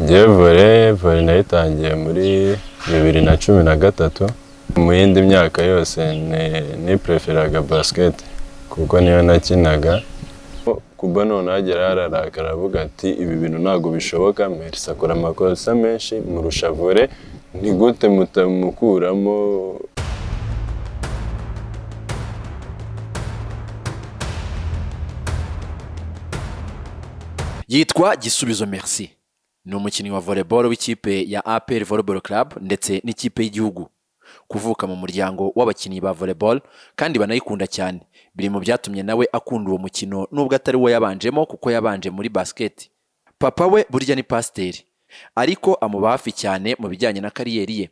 Vore nayitangiye muri 2013 mu yindi myaka yose ni preferaga basket kuko niyo nakinaga kuba none agera ararakara avuga ati ibi bintu ntago bishoboka Merci akora amakosa menshi murusha vore ni gute mutamukuramo. Yitwa Gisubizo Merci. Ni umukinnyi wa volleyball w'ikipe ya APR Volleyball Club ndetse n'ikipe y'igihugu. Kuvuka mu muryango w'abakinnyi ba volleyball kandi banayikunda cyane biri mu byatumye nawe akunda uwo mukino nubwo atari we yabanjemo kuko yabanje muri basket. Papa we burya ni Pasiteri ariko amuba hafi cyane mu bijyanye na kariyeri ye.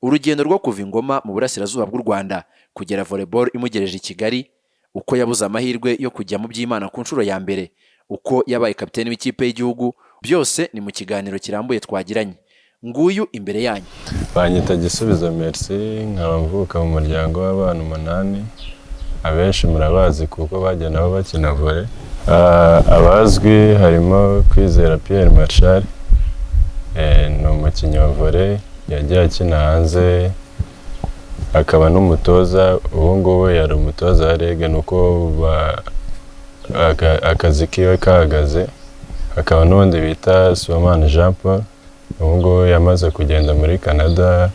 Urugendo rwo kuva Ingoma mu burasirazuba bw'u Rwanda kugera volleyball imugereje i Kigali, uko yabuze amahirwe yo kujya mu by'Imana ku nshuro ya mbere, uko yabaye kapiteni w'ikipe y'igihugu, byose ni mu kiganiro kirambuye twagiranye. Nguyu imbere yanyu. Banyita Gisubizo Merci, nkaba mvuka mu muryango w'abana 8. Abenshi murabazi kuko bajya nabo bakina volley. Abazwi harimo Kwizera Pierre Marshal, ni umukinnyi wa volley yagiye akina hanze, akaba n'umutoza. Ubu ngubu yari umutoza wa Rege nuko akazi kiwe kahagaze. Hakaba n'undi bita Somana Jean Paul, ubu ngubu yamaze kugenda muri Canada,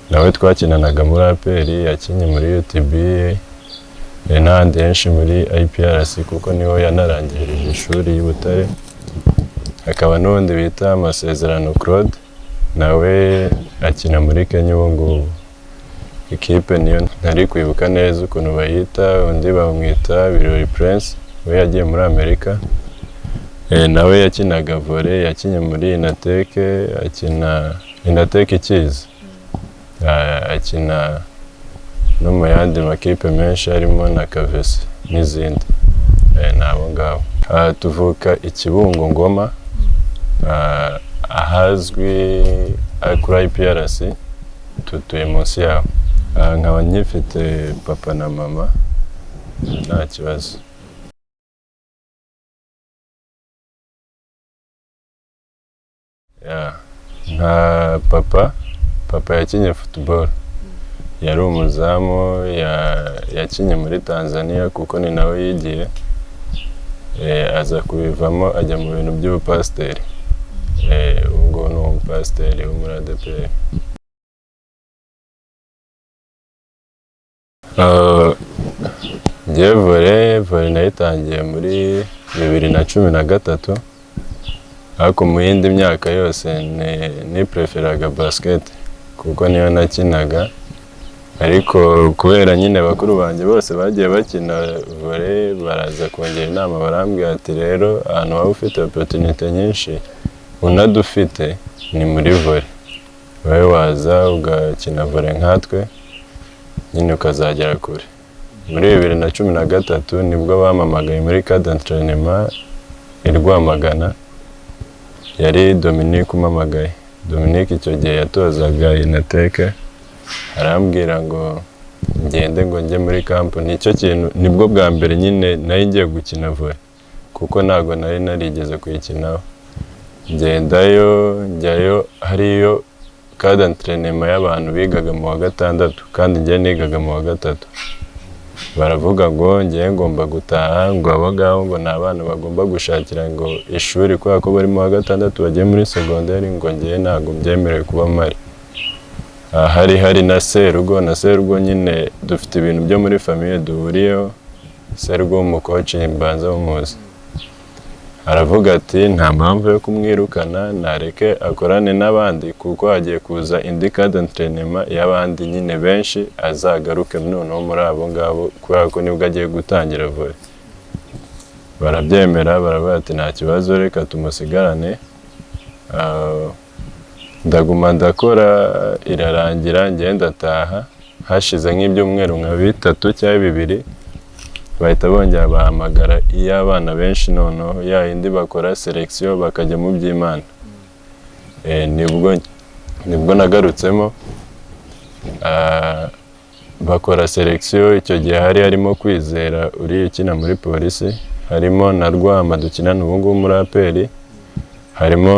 nawe twakinanaga muri APR, yakinye muri UTB n'ahandi henshi muri IPRC kuko niho yanarangirije ishuri y'Ubutare. Hakaba n'undi bita Amasezerano Claude, nawe akina muri Kenya ubu ngubu. Ikipe niyo ntari kwibuka neza ukuntu bayita, undi bamwita Birori Prince, we yagiye muri Amerika. Nawe yakinaga volley, yakinye muri Inateke, akina Inateke ikiza. Akina no mu yandi makipe menshi harimo na Kavese n'izindi. Nabo ngabo. Tuvuka Ikibungo Ngoma, ahazwi kuri IPRC, tutuye munsi yaho. Nkaba nyifite papa na mama, nta kibazo. Nka papa yakinye football, yari umuzamu, yakinye muri Tanzania kuko ni nawe yigiye, aza kubivamo ajya mu bintu by'ubupasiteri. Ubwo ni umupasiteri wo muri ADPR. Vore nayitangiye muri 2013 ariko mu yindi myaka yose ni preferaga basket kuko niyo nakinaga. Ariko kubera nyine bakuru banjye bose bagiye bakina volley, baraza kongera inama barambwira ati rero ahantu waba ufite opportunity nyinshi unadufite ni muri volley, wowe waza ugakina volley nkatwe nyine ukazagera kure. Muri 2013 nibwo bamamagaye muri cadre d'entraînement i Rwamagana, yari Dominique umamagaye. Dominique icyo gihe yatozaga Inateke, arambwira ngo ngende ngo njye muri camp. Nicyo kintu nibwo bwa mbere nyine nari ngiye gukina volley kuko ntago nari narigeze kuyikinaho. Ngendayo njyayo, hariyo cadre d'entraînement y'abantu bigaga mu wa 6 kandi njye nigaga mu wa 3. Baravuga ngo ngiye ngomba gutaha, ngo abagaho ngo n'abana bagomba gushakira ngo ishuri kubera ko bari mu wa 6 bagiye muri secondaire, ngo ngiye ntago byemerewe kuba mari. Hari na Serugo nyine dufite ibintu byo muri famille duhuriyeho. Serugo umukoci mbanza w'umuzi, aravuga ati nta mpamvu yo kumwirukana, nareke akorane n'abandi kuko hagiye kuza indi cadre d'entraînement y'abandi nyine benshi, azagaruke noneho muri abo ngabo kubera ko nibwo agiye gutangira volley. Barabyemera, baravuga ati nta kibazo reka tumusigarane. Ndaguma ndakora, irarangira ngenda taha. Hashize nk'ibyumweru nka 3 cyangwa 2 bahita bongera bahamagara iy'abana benshi, noneho ya indi bakora selection bakajya mu by'Imana. Nibwo nagarutsemo, bakora selection. Icyo gihe harimo Kwizera uri ukina muri polisi, harimo na Rwama dukinana ubu ngubu muri APR, harimo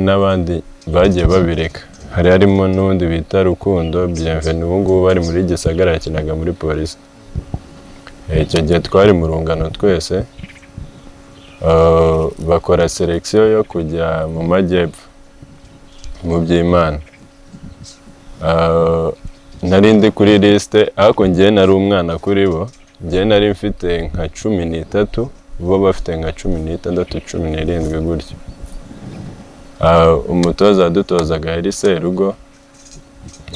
n'abandi bagiye babireka, harimo n'undi bita Rukundo Bienvenue, ubu ngubu bari muri Gisagara yakinaga muri polisi. Icyo gihe twari mu rungano twese, bakora selection yo kujya mu majyepfo mu by'Imana. Nari ndi kuri liste, ariko njye nari umwana kuri bo, njye nari mfite nka 13, bo bafite nka 16, 17 gutyo. Umutoza wadutozaga yari Serugo,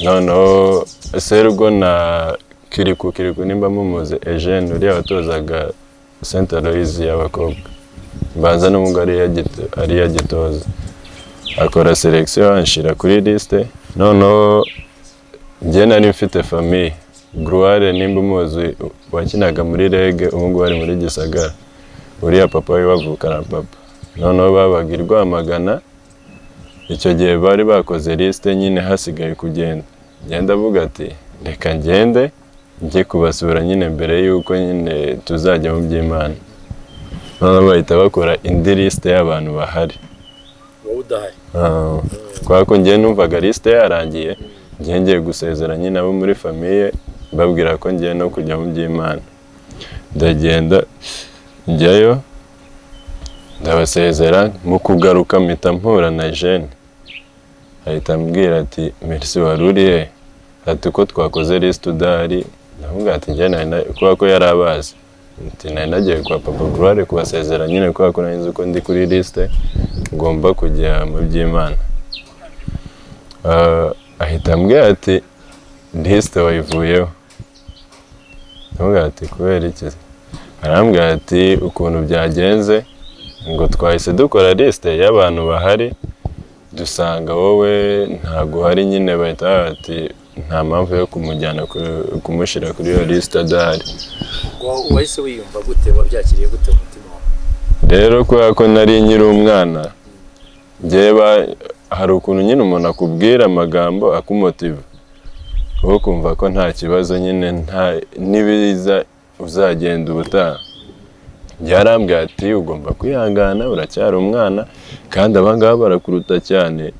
noneho Serugo na Kiriku nimba mumuze Eugene uriya watozaga Saint Aloys y'abakobwa, mbanza n'ubwo ari yagitoza. Akora selection anshira kuri liste, noneho njye nari mfite famille. Gloire nimba umuzi wakinaga muri Rege, ubu ngubu ari muri Gisagara, uriya papa we bavukana papa. Noneho babaga i Rwamagana, icyo gihe bari bakoze liste nyine hasigaye kugenda. Ngenda avuga ati reka ngende njye kubasura nyine mbere yuko nyine tuzajya mu by'Imana. Noneho bahita bakora indi liste y'abantu bahari. Wowe udahari? Kwa ko njye numvaga liste yarangiye, njye ngiye gusezera nyine abo muri famille, babwira ko ngiye no kujya mu by'Imana. Ndagenda njyayo, ndabasezera, mu kugaruka mpita mpura na Jeanne. Ahita ambwira ati merci waruriye, ati ko twakoze liste udahari. Ndavuga ati njye kuba ko yari abazi, ati nari nagiye kwa Papa Gloire kubasezera nyine kuba ko nari nzi ko ndi kuri liste ngomba kujya mu by'Imana. Ahita ambwira ati liste wayivuyeho. Ndavuga ati kubera iki? Arambwira ati ukuntu byagenze ngo twahise dukora liste y'abantu bahari, dusanga wowe ntago hari nyine, bahita ati nta mpamvu yo kumujyana kumushyira kuri iyo liste adahari. Wahise wiyumva gute, wabyakiriye gute umutima wawe? Rero kubera ko nari nkiri umwana, njyewe hari ukuntu nyine umuntu akubwira amagambo akumotiva, wowe kumva ko nta kibazo nyine, nibiza uzagenda ubutaha. Yarambwira ati ugomba kwihangana, uracyari umwana kandi abangaba barakuruta cyane,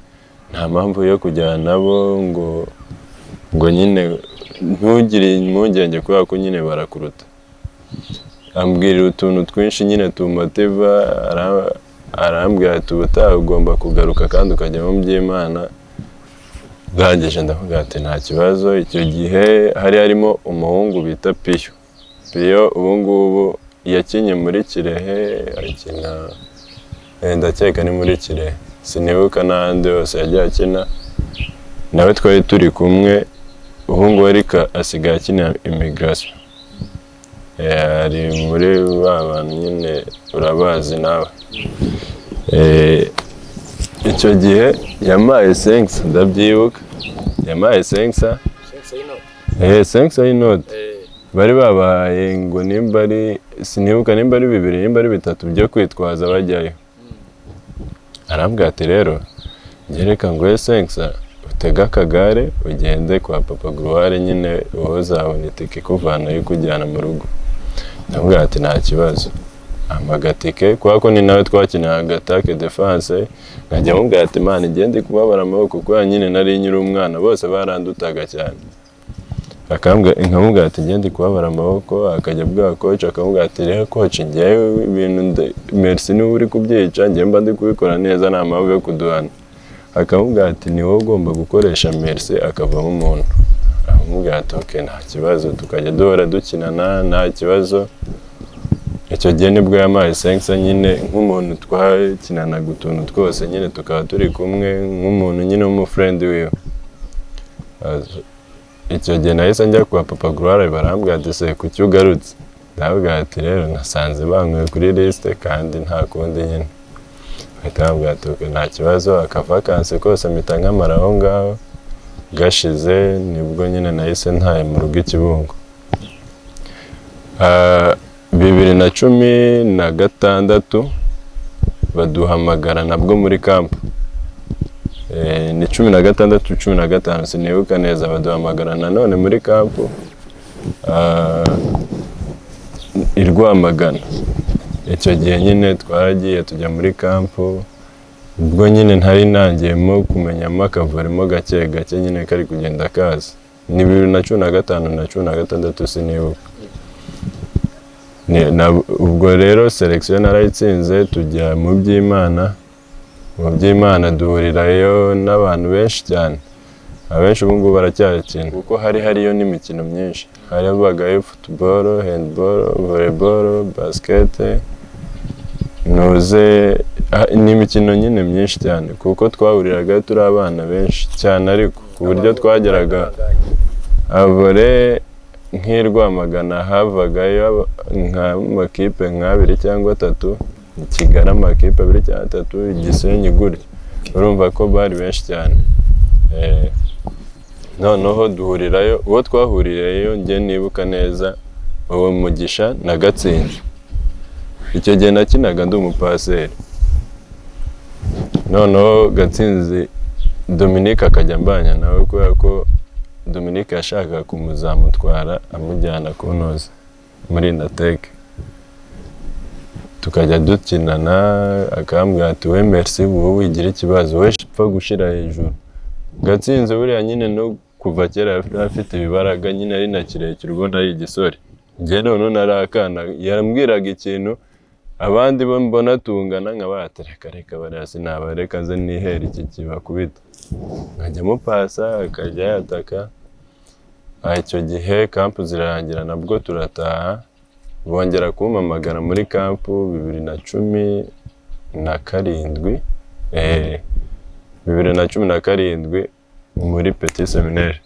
nta mpamvu yo kujyana nabo ngo nyine ntugire impungenge kubera ko nyine barakuruta. Ambwirira utuntu twinshi nyine tumumotiva, arambwira ati ubutaha ugomba kugaruka kandi ukajya mu by'Imana. Ndangije ndavuga ati nta kibazo. Icyo gihe hari harimo umuhungu bita Piyo, ubu ngubu yakinye muri Kirehe, akina ndakeka ni muri Kirehe, sinibuka n'ahandi hose yagiye akina. Nawe twari turi kumwe, ubu ngubu ariko asigaye akina Immigration. Ari muri ba bantu nyine urabazi nawe. Icyo gihe yamaye Sensa, ndabyibuka, yamaye Sensa. Sensa y'inote. Bari babahaye ngo nimba ari, sinibuka nimba ari 2 nimba ari 3 byo kwitwaza bajyayo. Arambwira ati rero ngereka ngo Sensa utega akagare ugende kwa Papa Gloire nyine wowe uzabona itike kuvana yo kujyana mu rugo. Ndamubwira ati nta kibazo, amagatike kwa ko ni nawe twakinaga attaque defense. Nkajya mubwira ati Imana igende kubabara amaboko kuko nyine nari nyiri umwana, bose barandutaga cyane. Nkamubwira ati ngende kubabara amaboko, akajya bwa coach akamubwira ati rero coach ngewe ibintu merci ni uri kubyica, ngiye mba ndi kubikora neza, nta mpamvu yo kuduhana. Akamubwira ati ni wowe ugomba gukoresha merci akavamo umuntu. Akamubwira ati okay nta kibazo, tukajya duhora dukinana nta kibazo. Icyo gihe nibwo yamaye Sensa nyine nk'umuntu twakinanaga utuntu twose nyine tukaba turi kumwe nk'umuntu nyine w'umufriend wiwe. Icyo gihe nahise njya kwa Papa Gloire, barambwira ati se kuki ugarutse? Ndavuga ati rero nasanze bankuye kuri liste kandi nta kundi nyine. Bahita bambwira ati nta kibazo, akavakanse kose mpita nkamara aho ngaho. Gashize nibwo nyine nahise ntaye mu rugo i Kibungo. 2016 baduhamagara nabwo muri kampu. Ni 16 15 sinibuka neza, baduhamagara nanone muri kampu i Rwamagana. Icyo gihe nyine twaragiye tujya muri kampu, ubwo nyine ntari nangiyemo kumenyamo akavoremo gake gake nyine kari kugenda kaza. Ni 2015 na 2016 sinibuka. Ubwo rero selection narayitsinze tujya mu by'Imana duhurirayo n'abantu benshi cyane. Abenshi ubu ngubu baracyakina kuko hariyo n'imikino myinshi. Habagayo football, handball, volleyball, basket, n'imikino nyine myinshi cyane kuko twahuriraga turi abana benshi cyane, ariko ku buryo twageraga avore nk'Irwamagana havagayo nk'amakipe nk'abiri cyangwa atatu, Kigali amakipe abiri cyangwa atatu, Gisenyi gutyo. Urumva ko bari benshi cyane. Noneho duhurirayo, uwo twahurirayo njye nibuka neza uwo Mugisha na Gatsinzi. Icyo gihe nakinaga ndi umupasiteri. Noneho Gatsinzi Dominique akajya mbanya nawe kubera ko Dominique yashakaga kumuzamutwara amujyana kuntoza muri Nateke. Tukajya dukinana akambwira ati we merci wowe wigira ikibazo we pfa gushira hejuru. Gatsinzi buriya nyine no kuva kera afite ibibaraga nyine ari na kirekire ubona ari igisore. Njye none narakana yarambwiraga ikintu abandi bo mbona tungana nkabatereka reka barasi nabareka ze nihera iki kibakubita. Nkajya mupasa akajya yataka. Icyo gihe kampu zirarangira nabwo turataha. Bongera kumpamagara muri kampu 2017 2017 muri Petit Seminaire.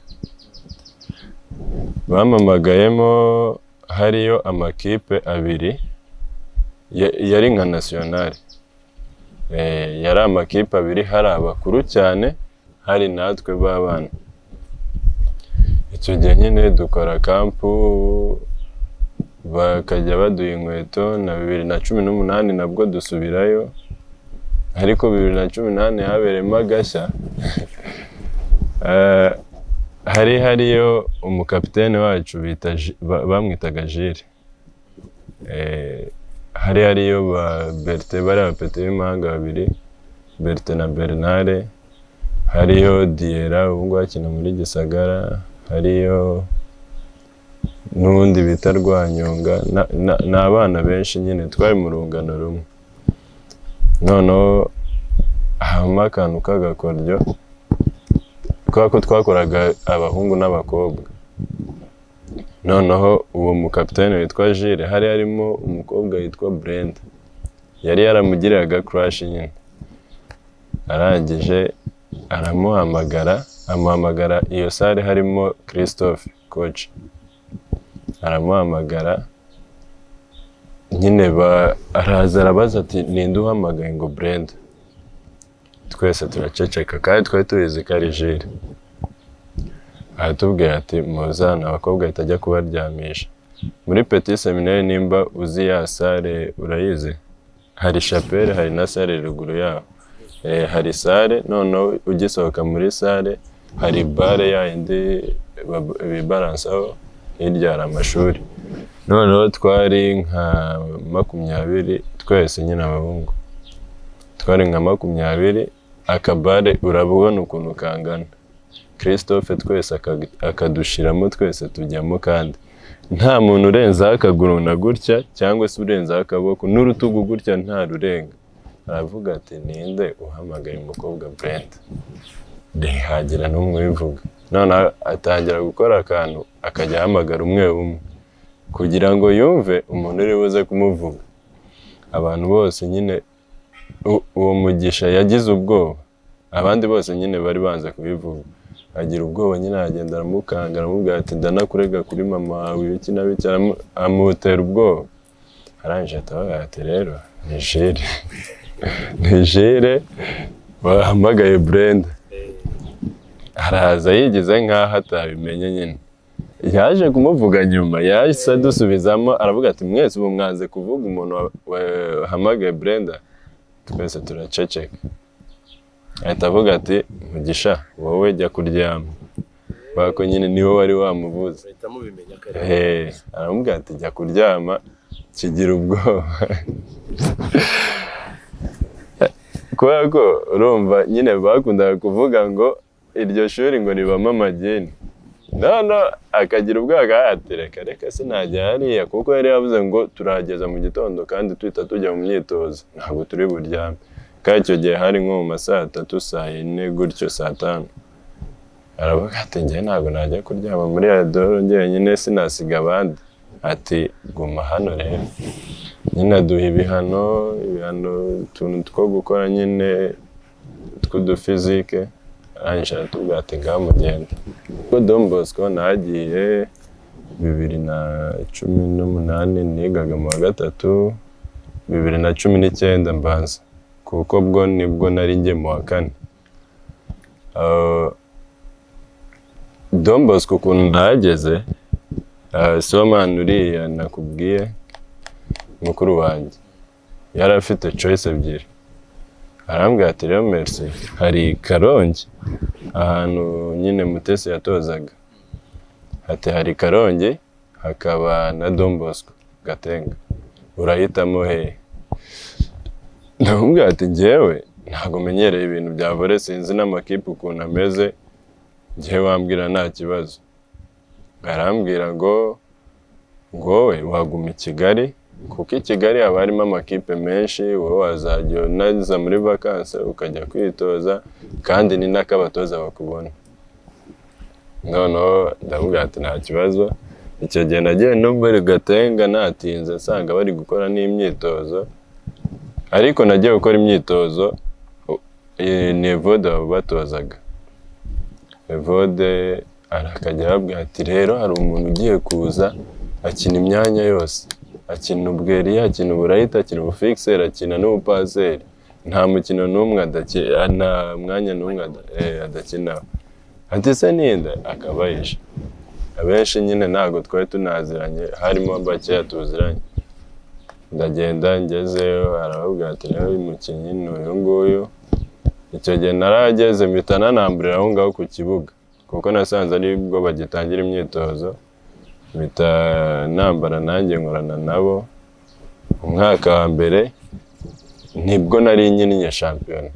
Bampamagayemo hariyo amakipe abiri yari nka national. Yari amakipe abiri, hari abakuru cyane hari natwe b'abana. Icyo gihe nyine dukora kampu bakajya baduha inkweto na 2018 nabwo dusubirayo, ariko 2018 habereyemo agashya. Hariyo umukapiteni wacu bamwitaga Jire. Hariyo ba Bertin bari abapete b'imahanga babiri, Bertin na Bernard. Hariyo Diera ubu ngubu akina muri Gisagara. Hariyo n'undi bita Rwanyonga. N'abana benshi nyine twari mu rungano rumwe. Noneho hama akantu k'agakoryo kubera ko twakoraga abahungu n'abakobwa. Noneho uwo mukapiteni witwa Jire harimo umukobwa witwa Brenda, yari yaramugiriraga crush nyine. Arangije amuhamagara iyo sare harimo Christophe coach. Aramuhamagara nyine araza arabaza ati ninde uhamagaye ngo Brenda. Twese turaceceka kandi twari tubizi ko ari Jire. Aratubwira ati muzana abakobwa itajya kubaryamisha. Muri Petit Seminaire nimba uzi ya sare urayizi, hari chapelle hari na sare ruguru yaho. Hari sare noneho ugisohoka muri sare hari bare ya indi bibaransaho, hirya hari amashuri. Noneho twari nka 20 twese nyine abahungu. Twari nka 20 akabare urabona ukuntu kangana. Christophe twese akadushiramo twese tujyamo kandi nta muntu urenza akaguru na gutya cyangwa se urenza akaboko n'urutugu gutya nta rurenga. Aravuga ati ninde uhamagaye umukobwa Brenda. Ntihagira n'umwe ubivuga. None atangira gukora akantu akajya ahamagara umwe kugira ngo yumve umuntu uri buze kumuvuga. Abantu bose nyine uwo Mugisha yagize ubwoba, abandi bose nyine bari banze kubivuga. Agira ubwoba nyine agenda aramukanga aramubwira ati ndanakurega kuri mama wawe iki na biki, amutera ubwoba. Arangije atavuga ati rero ni Jire wahamagaye Brenda. Araza yigize nk'aho atabimenye nyine. Yaje kumuvuga nyuma, yahise adusubizamo aravuga ati mwese ubu mwanze kuvuga umuntu wahamagaye Brenda. Twese turaceceka. Ahita avuga ati Mugisha wowe jya kuryama. Bako nyine niho wari wamuvuze. Aramubwira ati jya kuryama kigira ubwoba. kubera ko urumva nyine bakundaga kuvuga ngo iryo shuri ngo ribamo amagini, none akagira ubwaga ati reka sinajya hariya, kuko yari yavuze ngo turahageza mu gitondo kandi tuhita tujya mu myitozo, ntabwo turi buryame. Kandi icyo gihe hari nko mu ma saa 3 saa 4 gutyo saa 5, aravuga ati njye ntabwo najya kuryama muri adoro njyenyine sinasiga abandi, ati guma hano rero. Nyine aduha ibihano utuntu two gukora nyine tw'udufizike, arangije aratubwira ati ngaho mugende. Ubwo Don Bosco nagiye 2018 nigaga mu wa gatatu, 2019 mbanza, kuko bwo nibwo nari njye mu wa kane. Don Bosco ukuntu nahageze, Sibomana uriya nakubwiye mukuru wanjye yari afite choice ebyiri, arambwira ati rero Merci, hari Karongi ahantu nyine Mutesi yatozaga, ati hari Karongi hakaba na Don Bosco Gatenga, urahitamo he? Ndamubwira ati njyewe ntabwo menyereye ibintu bya volley, sinzi n'amakipe ukuntu ameze, njyewe wambwira nta kibazo. Arambwira ngo wowe waguma i Kigali, kuko i Kigali haba harimo amakipe menshi, wowe wazajya unaza muri vacances ukajya kwitoza, kandi ni n'akabatoza bakubona. Noneho ndamubwira ati nta kibazo. Icyo gihe nagiye no muri Gatenga natinze, nsanga bari gukora n'imyitozo, ariko nagiye gukora imyitozo ni Evode batozaga. Evode arakajya ababwira ati rero hari umuntu ugiye kuza akina imyanya yose, akina ubweri, akina uburayita, akina ubufixer, akina n'ubupaseri, nta mukino n'umwe adakina, nta mwanya n'umwe adakina. Ati se ninde? Akabayisha. Abenshi nyine ntabwo twari tunaziranye, harimo bakeya tuziranye. Ndagenda ngezeyo, arababwira ati rero uyu mukinnyi ni uyu nguyu. Icyo gihe narageze mpita nanamburira aho ngaho ku kibuga, kuko nasanze ari bwo bagitangira imyitozo, mpita nambara nanjye nkorana nabo. Umwaka wa mbere nibwo nari nyinnye shampiyona,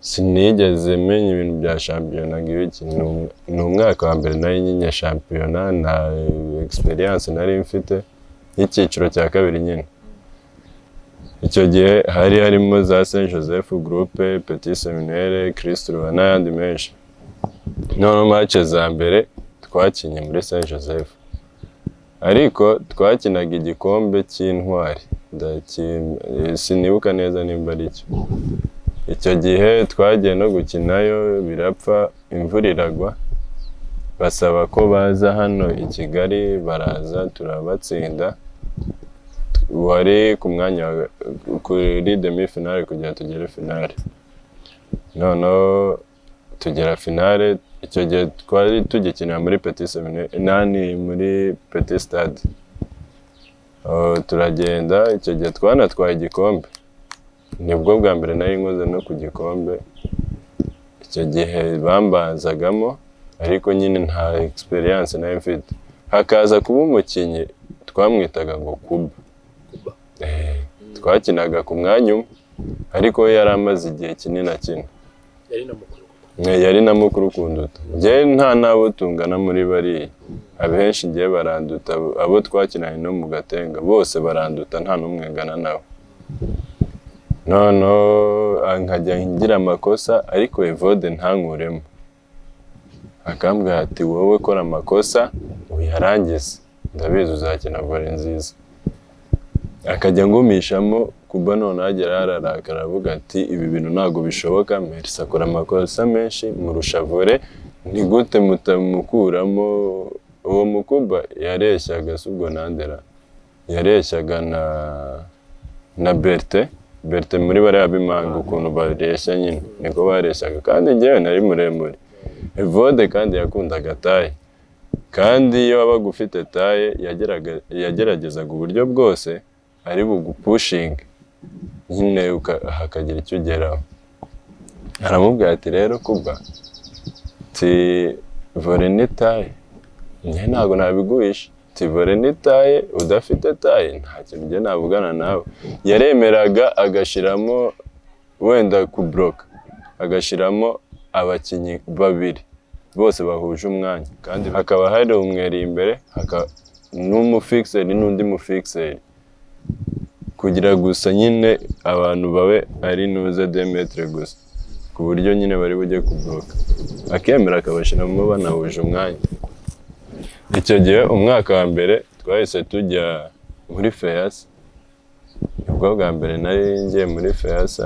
sinigeze menya ibintu bya shampiyona ngibiki. Ni umwaka wa mbere nari nyinnye shampiyona, nta experience nari mfite y'icyiciro cya kabiri nyine. Icyo gihe hari harimo za Saint Joseph Groupe, Petit Seminaire, Kristo n'ayandi menshi. None match za mbere twakinye muri Saint Joseph, ariko twakinaga igikombe cy'intwari, sinibuka neza nimba ari cyo. Icyo gihe twagiye no gukinayo birapfa, imvura iragwa, basaba ko baza hano i Kigali, baraza turabatsinda. Wari ku mwanya kuri demi finale kugira tugere finale. Noneho tugera finale, icyo gihe twari tugikinira muri Petit Seminaire, muri Petit Stade. Turagenda, icyo gihe twanatwaye igikombe, nibwo bwa mbere nari nkoze no ku gikombe. Icyo gihe bambanzagamo, ariko nyine nta experience nari mfite. Hakaza kuba umukinnyi twamwitaga ngo Kuba. Twakinaga ku mwanya umwe, ariko we yari amaze igihe kinini akina. Yari na mukuru kunduta. Njye nta nabo tungana muri bariya, abenshi njye baranduta, abo twakinanye no mu Gatenga bose baranduta, nta n'umwe ngana nabo. Noneho nkajya ngira amakosa, ariko Evode ntankuremo, akambwira ati wowe kora amakosa uyarangize, ndabizi uzakina volley nziza. Akajya ngumishamo, Kuba none agera ararakara aravuga ati ibi bintu ntabwo bishoboka, Merci akora amakosa menshi murusha volley, ni gute mutamukuramo? Uwo Mukuba yareshyaga subwo nandera, yareshyaga na Berthe muri bariya b'imanga, ukuntu bareshya nyine niko bareshyaga, kandi njyewe nari muremure. Evode kandi yakundaga taye, kandi iyo wabaga ufite taye yageragezaga uburyo bwose ari bugupushinge nyine hakagira icyo ugeraho. Aramubwira ati rero Kuba, ti volley ni taye, njye ntabwo nabiguhisha, ti volley ni taye, udafite taye nta kintu njye navugana nawe. Yaremeraga agashiramo wenda kubloka agashiramo abakinnyi babiri bose bahuje umwanya, kandi hakaba hari umweri imbere n'umufixeri n'undi mufixeri, kugira gusa nyine abantu babe ari nuze 2 metre gusa, ku buryo nyine bari bujye kubloka akemera akabashiramo banahuje umwanya. Icyo gihe umwaka wa mbere twahise tujya muri feyasa, ubwo bwa mbere nari ngiye muri feyasa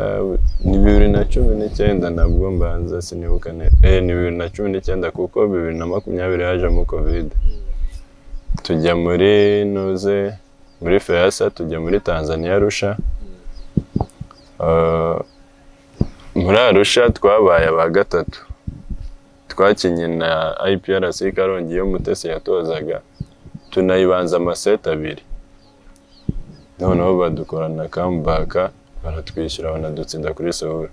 ni 2019 nabwo mbanza sinibuka ni 2019 kuko 2020 hajemo covid. Tujya muri nuze muri feyasa, tujya muri Tanzania Arusha. Muri Arusha twabaye aba gatatu, twakinye na IPRC Karongi yo Mutesi yatozaga, tunayibanza amaseta 2, noneho badukorana comeback baratwishyura banadutsinda kuri Sohura.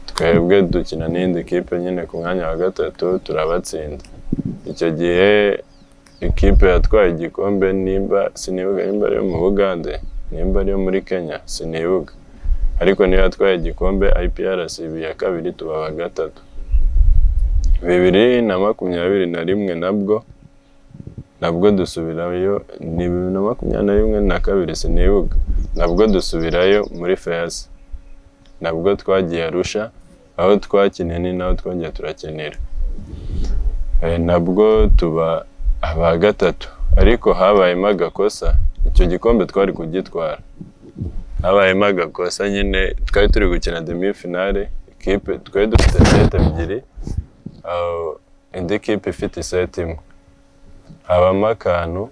Twebwe dukina n'indi kipe nyine ku mwanya wa gatatu turabatsinda. Icyo gihe ikipe yatwaye igikombe nimba sinibuka nimba ari mu Bugande nimba ari muri Kenya sinibuka, ariko niyo yatwaye igikombe IPRC ya kabiri tuba wa gatatu. 2021 nabwo dusubirayo, ni 2021 na kabiri sinibuka, nabwo dusubirayo muri feyasa, nabwo twagiye Arusha aho twakinye ni naho twongeye turakenera, nabwo tuba aba gatatu, ariko habayemo agakosa. Icyo gikombe twari kugitwara, habayemo agakosa nyine, twari turi gukina demi finale, ikipe twari dufite set 2, indi kipe ifite set 1, habamo akantu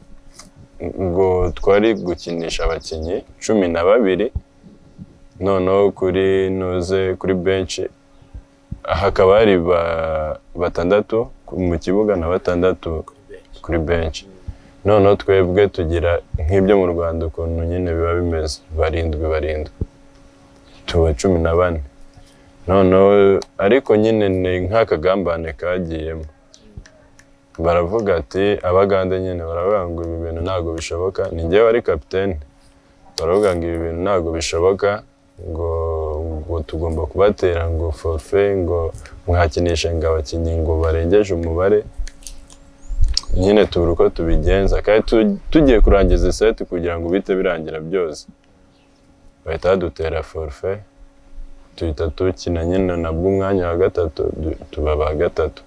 ngo twari gukinisha abakinnyi 12, noneho kuri nuze kuri bench hakaba hari 6 mu kibuga na 6 kuri bench. Noneho twebwe tugira nk'ibyo mu Rwanda ukuntu nyine biba bimeze, 7 tuba 14. Noneho ariko nyine ni nk'akagambane kagiyemo, baravuga ati Abagande nyine baravuga ngo ibi bintu ntago bishoboka, ni njyewe ari kapiteni, baravuga ngo ibi bintu ntago bishoboka, ngo tugomba kubatera ngo forfait, ngo mwakinisha ngo abakinnyi ngo barengeje umubare. Nyine tubura uko tubigenza, kandi tugiye kurangiza set kugira ngo bite birangira byose, bahita badutera forfait, tuhita tukina nyine nabwo umwanya wa gatatu tuba ba gatatu.